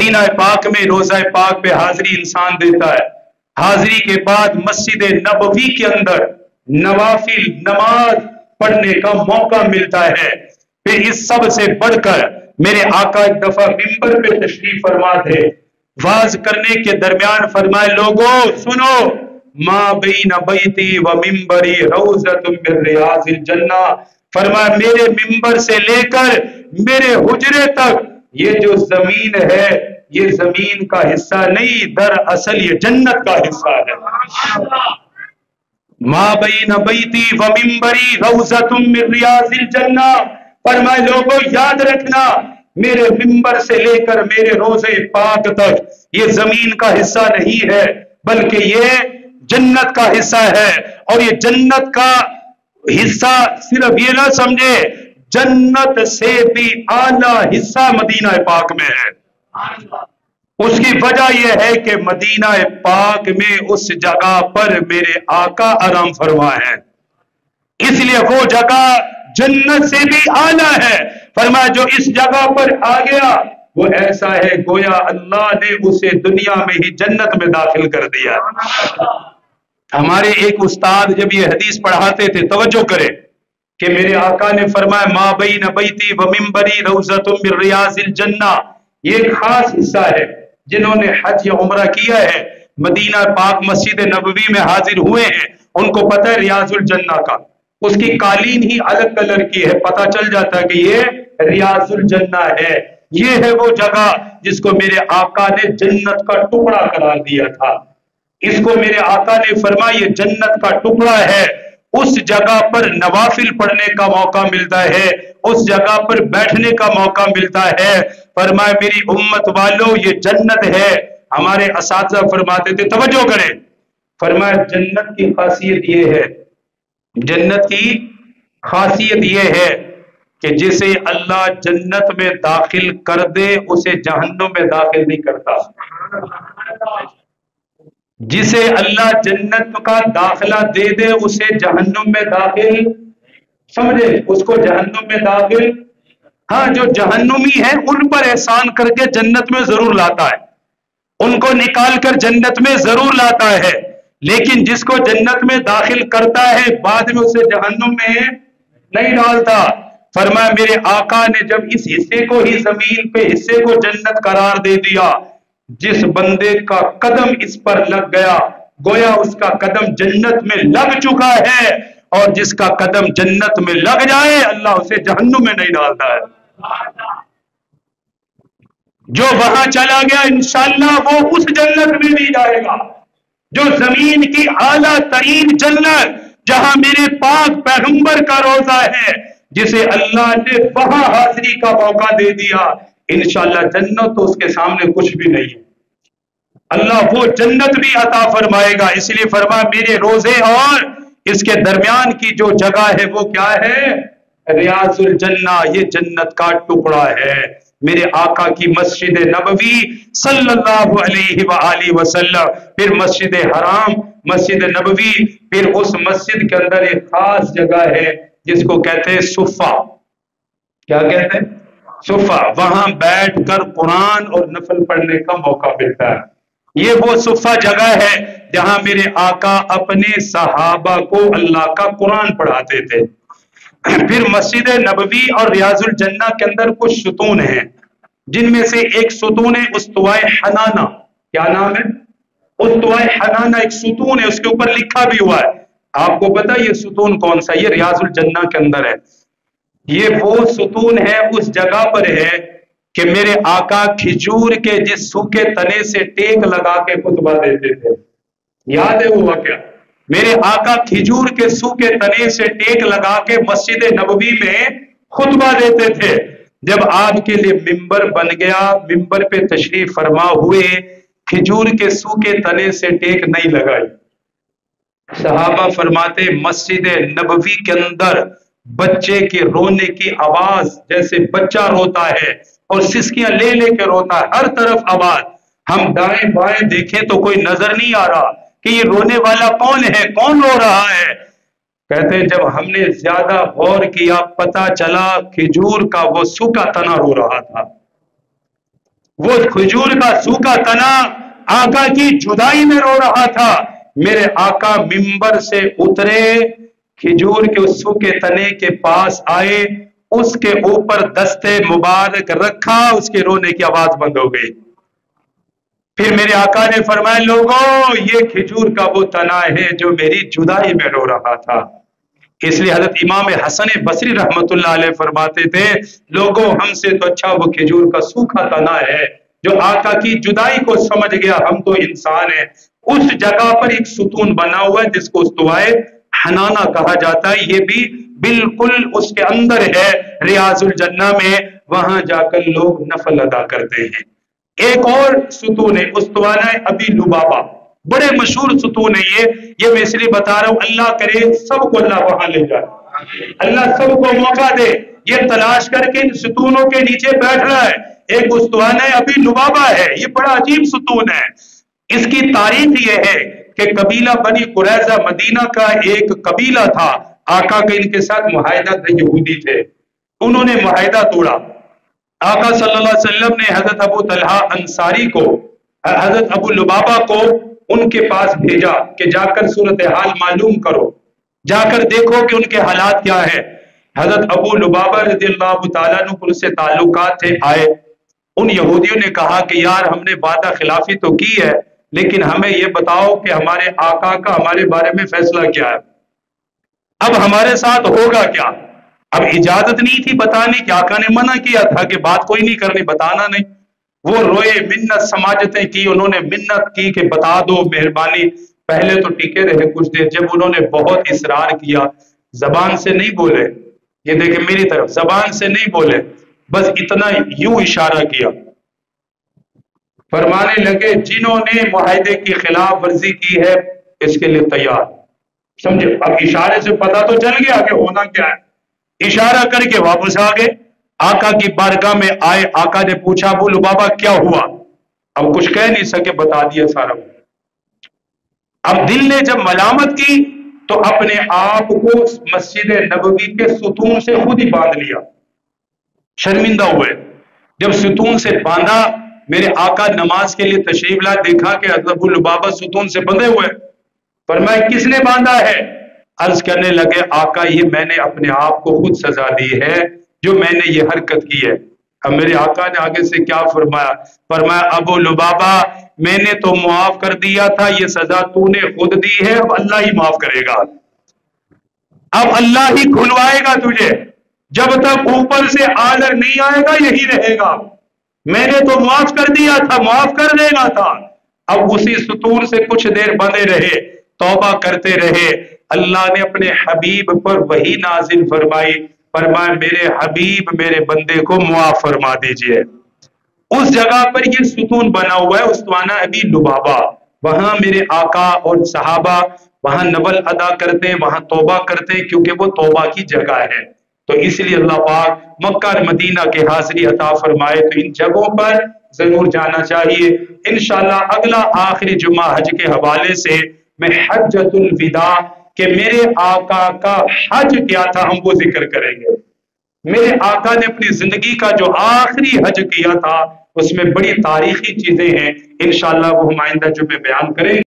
Medina पाक में रोजा पाक पे हाजिरी इंसान देता है, हाजिरी के बाद मस्जिद नबवी के अंदर नवाफिल नमाज पढ़ने का मौका मिलता है। फिर इस सब से बढ़कर मेरे आका एक दफा मिंबर पे तशरीफ फरमा थे, वाज करने के दरमियान फरमाए, लोगों सुनो, मा बैन बैती व मिंबरी रौज़तुम मिन रियाज़िल जन्ना। फरमाया मेरे मिंबर से लेकर मेरे हुजरे तक ये जो जमीन है ये जमीन का हिस्सा नहीं, दरअसल ये जन्नत का हिस्सा है। मा बैन बैती व मिंबरी रौज़तुम मिन रियाज़िल जन्ना। फरमाए लोगों याद रखना, मेरे मिंबर से लेकर मेरे रोजे पाक तक ये जमीन का हिस्सा नहीं है, बल्कि ये जन्नत का हिस्सा है। और ये जन्नत का हिस्सा सिर्फ ये ना समझे, जन्नत से भी आला हिस्सा मदीना पाक में है। उसकी वजह यह है कि मदीना पाक में उस जगह पर मेरे आका आराम फरमा है, इसलिए वो जगह जन्नत से भी आला है। फरमाया जो इस जगह पर आ गया वो ऐसा है गोया अल्लाह ने उसे दुनिया में ही जन्नत में दाखिल कर दिया। हमारे एक उस्ताद जब ये हदीस पढ़ाते थे, तवज्जो करें कि मेरे आका ने फरमाया मा बैन बैती व मिंबरी रौज़तुम मिन रियाज़िल जन्ना। ये खास हिस्सा है, जिन्होंने हज या उम्रा किया है, मदीना पाक मस्जिद नबवी में हाजिर हुए हैं, उनको पता है रियाजुल जन्ना का, उसकी कालीन ही अलग कलर की है, पता चल जाता है कि ये रियाजुल जन्ना है। ये है वो जगह जिसको मेरे आका ने जन्नत का टुकड़ा करार दिया था। इसको मेरे आका ने फरमाया ये जन्नत का टुकड़ा है। उस जगह पर नवाफिल पढ़ने का मौका मिलता है, उस जगह पर बैठने का मौका मिलता है। फरमाया मेरी उम्मत वालों ये जन्नत है। हमारे असातिज़ा फरमाते थे, तवज्जो करें, फरमाया जन्नत की खासियत ये है, जन्नत की खासियत यह है कि जिसे अल्लाह जन्नत में दाखिल कर दे उसे जहन्नुम में दाखिल नहीं करता। जिसे अल्लाह जन्नत का दाखिला दे दे उसे जहन्नुम में दाखिल, समझे, उसको जहन्नुम में दाखिल, हाँ जो जहन्नुमी है उन पर एहसान करके जन्नत में जरूर लाता है, उनको निकाल कर जन्नत में जरूर लाता है। लेकिन जिसको जन्नत में दाखिल करता है बाद में उसे जहन्नुम में नहीं डालता। फरमाया मेरे आका ने जब इस हिस्से को ही जमीन पे हिस्से को जन्नत करार दे दिया, जिस बंदे का कदम इस पर लग गया गोया उसका कदम जन्नत में लग चुका है, और जिसका कदम जन्नत में लग जाए अल्लाह उसे जहन्नुम में नहीं डालता है। जो वहां चला गया इंशाअल्लाह वो उस जन्नत में भी जाएगा जो जमीन की आला तरीन जन्नत, जहां मेरे पाक पैगंबर का रोजा है, जिसे अल्लाह ने वहां हाजिरी का मौका दे दिया। इंशाअल्लाह जन्नत तो उसके सामने कुछ भी नहीं है, अल्लाह वो जन्नत भी अता फरमाएगा। इसलिए फरमा मेरे रोजे और इसके दरमियान की जो जगह है वो क्या है, रियाजुल जन्ना, ये जन्नत का टुकड़ा है। मेरे आका की मस्जिद नबवी सल्लल्लाहु अलैहि वसल्लम, फिर मस्जिद हराम, मस्जिद नबवी, फिर उस मस्जिद के अंदर एक खास जगह है जिसको कहते हैं सुफ़ा। क्या कहते हैं? सुफ़ा। वहां बैठकर कुरान और नफल पढ़ने का मौका मिलता है। ये वो सुफ़ा जगह है जहां मेरे आका अपने सहाबा को अल्लाह का कुरान पढ़ाते थे। फिर मस्जिद नबवी और रियाजुल जन्ना के अंदर कुछ सुतून हैं, जिनमें से एक सुतून है उस्तवाए हनाना। क्या नाम है? उस्तवाए हनाना एक सुतून है, उसके ऊपर लिखा भी हुआ है। आपको पता है ये सुतून कौन सा? ये रियाजुल जन्ना के अंदर है। ये वो सुतून है, उस जगह पर है कि मेरे आका खिजूर के जिस सूखे तने से टेक लगा के खुतबा देते थे। याद है वो वाकया? मेरे आका खिजूर के सूखे तने से टेक लगा के मस्जिद नबवी में खुतबा देते थे। जब आपके लिए मिंबर बन गया, मिंबर पे तशरीफ फरमा हुए, खिजूर के सूखे तने से टेक नहीं लगाई। सहाबा फरमाते मस्जिद नबवी के अंदर बच्चे के रोने की आवाज, जैसे बच्चा रोता है और सिसकियां ले लेके रोता है, हर तरफ आवाज। हम दाएं बाएं देखें तो कोई नजर नहीं आ रहा कि ये रोने वाला कौन है, कौन रो रहा है। कहते हैं जब हमने ज्यादा गौर किया पता चला खिजूर का वो सूखा तना रो रहा था। وہ کھجور کا سوکھا تنا آقا کی جدائی میں رو رہا تھا. میرے آقا ممبر سے اترے، کھجور کے اس سوکھے تنے کے پاس آئے، اس کے اوپر دستے مبارک رکھا، اس کے رونے کی آواز بند ہو گئی. پھر میرے آقا نے فرمایا لوگوں یہ کھجور کا وہ تنا ہے جو میری جدائی میں رو رہا تھا. اس لیے حضرت امام حسن بصری رحمت اللہ علیہ فرماتے تھے لوگوں ہم سے تو اچھا وہ کھجور کا سوکھا تنا ہے جو آقا کی جدائی کو سمجھ گیا. ہم تو انسان ہیں. اس جگہ پر ایک ستون بنا ہوا ہے جس کو استوائے حنانہ کہا جاتا ہے. یہ بھی بالکل اس کے اندر ہے ریاض الجنہ میں. وہاں جا کر لوگ نفل ادا کرتے ہیں. ایک اور ستون ہے استوانہ ابی لبابہ، بڑے مشہور ستون ہے یہ میں اس لیے بتا رہا ہوں اللہ کرے سب کو اللہ وہاں لے جائے، اللہ سب کو موقع دے. یہ تلاش کر کے ان ستونوں کے نیچے بیٹھ رہا ہے. ایک استوانہ ابی لبابہ ہے، یہ بڑا عجیب ستون ہے. اس کی تاریخ یہ ہے کہ قبیلہ بنی قریظہ مدینہ کا ایک قبیلہ تھا. آقا کا ان کے ساتھ معاہدہ تھا، یہودی تھے. انہوں نے معاہدہ توڑا. آقا صلی اللہ علیہ وسلم نے حضرت ابو طلحہ انصاری کو، حضرت ابو لبابہ کو ان کے پاس بھیجا کہ جا کر صورتحال معلوم کرو، جا کر دیکھو کہ ان کے حالات کیا ہے. حضرت ابو لبابہ رضی اللہ تعالیٰ عنہ کو ان سے تعلقات تھے. آئے ان یہودیوں نے کہا کہ یار ہم نے وعدہ خلافی تو کی ہے لیکن ہمیں یہ بتاؤ کہ ہمارے آقا کا ہمارے بارے میں فیصلہ کیا ہے، اب ہمارے ساتھ ہوگا کیا. اب اجازت نہیں تھی بتانے کی، آقا نے منع کیا تھا کہ بات کوئی نہیں کرنی، بتانا نہیں. وہ روئے، منت سماجتیں کی، انہوں نے منت کی کہ بتا دو مہربانی. پہلے تو ٹکے رہے کچھ دیر، جب انہوں نے بہت اصرار کیا، زبان سے نہیں بولے، یہ دیکھیں میری طرف، زبان سے نہیں بولے، بس اتنا یوں اشارہ کیا، فرمانے لگے جنہوں نے معاہدے کی خلاف ورزی کی ہے اس کے لیے تیار. سمجھے؟ اب اشارے سے پتا تو چل گیا کہ ہونا کیا ہے. اشارہ کر کے واپس آ گئے، آقا کی بارگاہ میں آئے. آقا نے پوچھا ابو لبابہ کیا ہوا؟ اب کچھ کہہ نہیں سکے، بتا دیا سارا. اب دل نے جب ملامت کی تو اپنے آپ کو مسجد نبوی کے ستون سے خود ہی باندھ لیا. شرمندہ ہوئے. جب ستون سے باندھا، میرے آقا نماز کے لیے تشریف لائے، دیکھا کہ حضرت ابو لبابہ ستون سے بندھے ہوئے. فرمایا کس نے باندھا ہے؟ عرض کرنے لگے آقا یہ میں نے اپنے آپ کو خود سزا دی ہے جو میں نے یہ حرکت کی ہے. اب میرے آقا نے آگے سے کیا فرمایا؟ فرمایا ابو لبابہ میں نے تو معاف کر دیا تھا، یہ سزا تو نے خود دی ہے، اب اللہ ہی معاف کرے گا، اب اللہ ہی کھلوائے گا تجھے. جب تک اوپر سے آرڈر نہیں آئے گا یہی رہے گا. میں نے تو معاف کر دیا تھا، معاف کر دینا تھا. اب اسی ستون سے کچھ دیر بندے رہے، توبہ کرتے رہے. اللہ نے اپنے حبیب پر وحی نازل فرمائی، فرمایا میرے حبیب میرے بندے کو معاف فرما دیجئے. اس جگہ پر یہ ستون بنا ہوا ہے استوانہ ابی لبابہ. وہاں میرے آقا اور صحابہ وہاں نفل ادا کرتے ہیں، وہاں توبہ کرتے ہیں کیونکہ وہ توبہ کی جگہ ہے. تو اس لیے اللہ پاک مکہ اور مدینہ کے حاضری عطا فرمائے تو ان جگہوں پر ضرور جانا چاہیے. انشاءاللہ اگلا آخری جمعہ حج کے حوالے سے میں حجۃ الوداع کہ میرے آقا کا حج کیا تھا ہم وہ ذکر کریں گے. میرے آقا نے اپنی زندگی کا جو آخری حج کیا تھا اس میں بڑی تاریخی چیزیں ہیں، انشاءاللہ وہ ہم آئندہ جمعے بیان کریں گے.